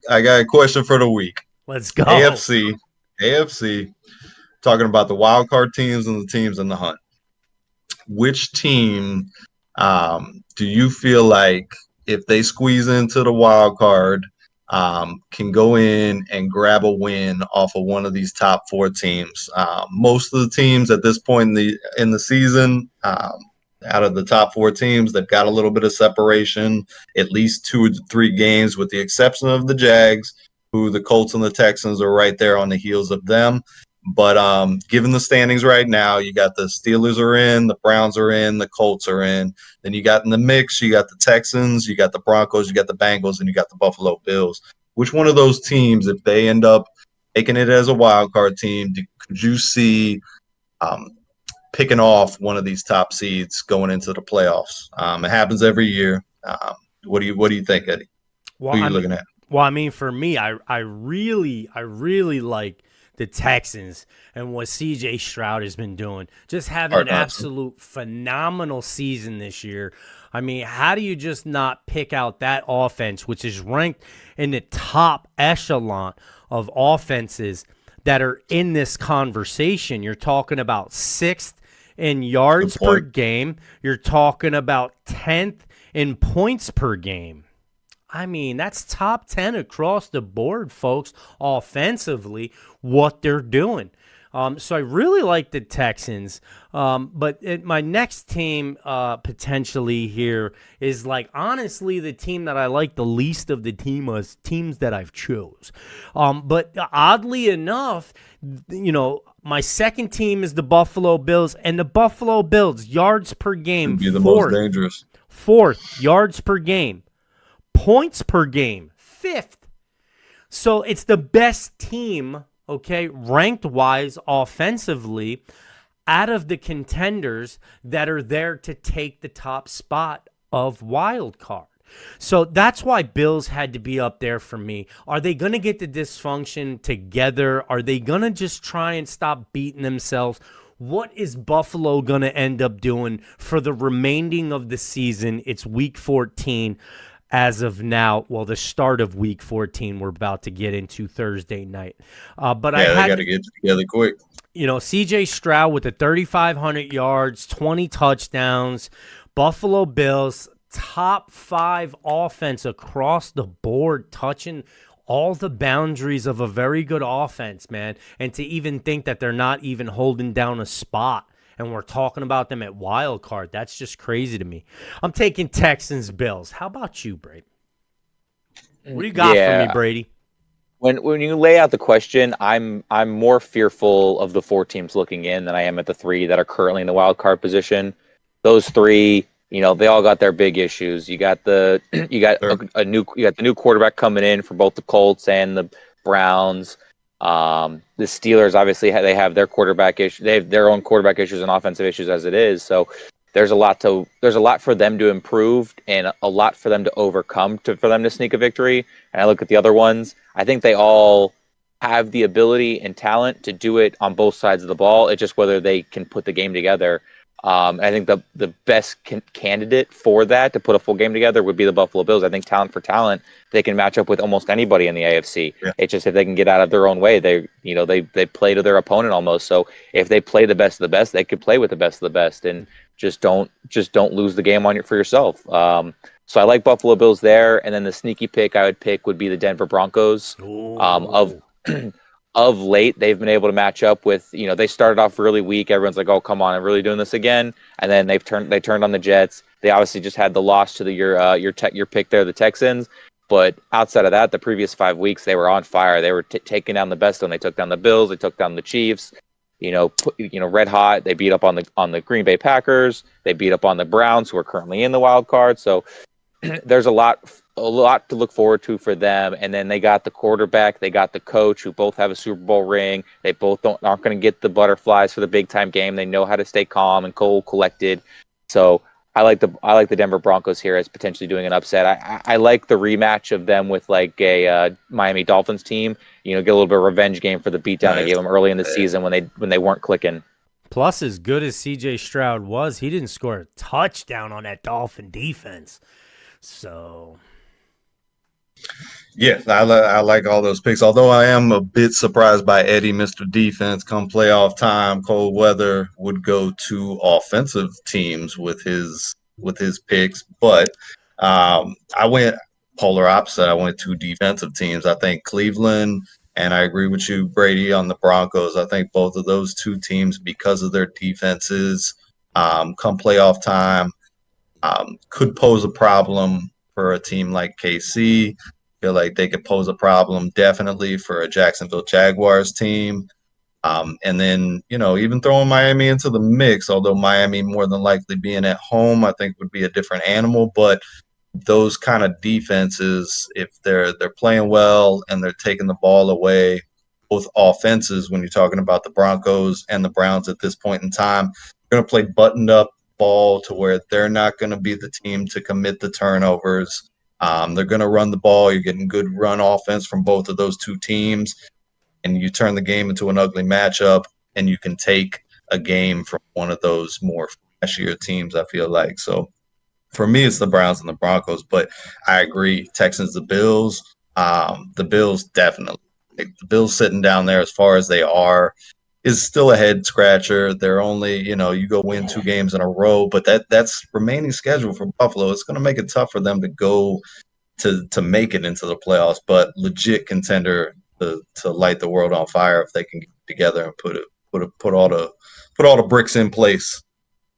I got a question for the week. Let's go. AFC, talking about the wild card teams and the teams in the hunt. Which team do you feel like if they squeeze into the wild card, can go in and grab a win off of one of these top four teams? Most of the teams at this point in the season, out of the top four teams, they've got a little bit of separation, at least 2 or 3 games, with the exception of the Jags, who the Colts and the Texans are right there on the heels of them. But given the standings right now, you got the Steelers are in, the Browns are in, the Colts are in. Then you got in the mix, you got the Texans, you got the Broncos, you got the Bengals, and you got the Buffalo Bills. Which one of those teams, if they end up taking it as a wild card team, could you see um, picking off one of these top seeds going into the playoffs? It happens every year. What do you think, Eddie? Well, Who are I you mean, looking at? for me, I really like the Texans and what C.J. Stroud has been doing. Just having Hard an not to. absolute phenomenal season this year. I mean, how do you just not pick out that offense, which is ranked in the top echelon of offenses that are in this conversation? You're talking about sixth in Good yards per point. game. You're talking about 10th in points per game. I mean, that's top 10 across the board, folks, offensively, what they're doing. So I really like the Texans. My next team potentially here is, like, honestly the team that I like the least of the teams that I've chose. But oddly enough, my second team is the Buffalo Bills, and the Buffalo Bills, yards per game, Could be the most fourth. dangerous. Fourth, yards per game. Points per game, fifth. So it's the best team, okay, ranked wise offensively, out of the contenders that are there to take the top spot of wild card. So that's why Bills had to be up there for me. Are they going to get the dysfunction together? Are they going to just try and stop beating themselves? What is Buffalo going to end up doing for the remaining of the season? It's week 14 as of now. Well, the start of week 14 we're about to get into Thursday night. But I Yeah, they got had, to get together quick. C.J. Stroud with the 3,500 yards, 20 touchdowns. Buffalo Bills, top 5 offense across the board, touching all the boundaries of a very good offense, man. And to even think that they're not even holding down a spot, and we're talking about them at wild card, that's just crazy to me. I'm taking Texans Bills. How about you, Brady? What do you got for me, Yeah, Brady? when you lay out the question, I'm more fearful of the 4 teams looking in than I am at the 3 that are currently in the wild card position. Those 3, they all got their big issues. You got the you got Sure. the new quarterback coming in for both the Colts and the Browns. The Steelers obviously they have their quarterback issue. They have their own quarterback issues and offensive issues as it is. So there's a lot for them to improve and a lot for them to overcome for them to sneak a victory. And I look at the other ones. I think they all have the ability and talent to do it on both sides of the ball. It's just whether they can put the game together. I think the best candidate for that to put a full game together would be the Buffalo Bills. I think talent for talent, they can match up with almost anybody in the AFC. Yeah. It's just if they can get out of their own way, they play to their opponent almost. So if they play the best of the best, they could play with the best of the best, and just don't lose the game for yourself. So I like Buffalo Bills there, and then the sneaky pick I would pick would be the Denver Broncos. Of Oh, of late, they've been able to match up with, they started off really weak. Everyone's like, oh, come on, I'm really doing this again. And then they turned on the Jets. They obviously just had the loss to your pick there, the Texans. But outside of that, the previous 5 weeks, they were on fire. They were taking down the best one. They took down the Bills. They took down the Chiefs. Red hot. They beat up on the Green Bay Packers. They beat up on the Browns, who are currently in the wild card. So there's a lot to look forward to for them. And then they got the quarterback, they got the coach, who both have a Super Bowl ring. They both aren't going to get the butterflies for the big time game. They know how to stay calm and cool, collected. So I like the Denver Broncos here as potentially doing an upset. I like the rematch of them with like a Miami Dolphins team. Get a little bit of revenge game for the beatdown they Nice. gave them early in the season when they weren't clicking. plus, as good as C.J. Stroud was, he didn't score a touchdown on that Dolphin defense. So Yeah, I like all those picks. Although I am a bit surprised by Eddie, Mr. Defense, come playoff time, cold weather, would go to offensive teams with his picks. But I went polar opposite. I went to defensive teams. I think Cleveland, and I agree with you, Brady, on the Broncos. I think both of those two teams, because of their defenses, come playoff time, could pose a problem for a team like KC. Feel like they could pose a problem definitely for a Jacksonville Jaguars team. And then, even throwing Miami into the mix, although Miami more than likely being at home, I think would be a different animal. But those kind of defenses, if they're playing well and they're taking the ball away, both offenses, when you're talking about the Broncos and the Browns at this point in time, they're going to play buttoned up ball to where they're not going to be the team to commit the turnovers. They're going to run the ball. You're getting good run offense from both of those two teams, and you turn the game into an ugly matchup, and you can take a game from one of those more flashier teams, I feel like. So for me, it's the Browns and the Broncos, but I agree. Texans, the Bills definitely. Like, the Bills sitting down there as far as they are is still a head scratcher. They're only, you go win 2 games in a row, but that's remaining schedule for Buffalo. It's going to make it tough for them to go to make it into the playoffs, but legit contender to light the world on fire if they can get together and put all the bricks in place.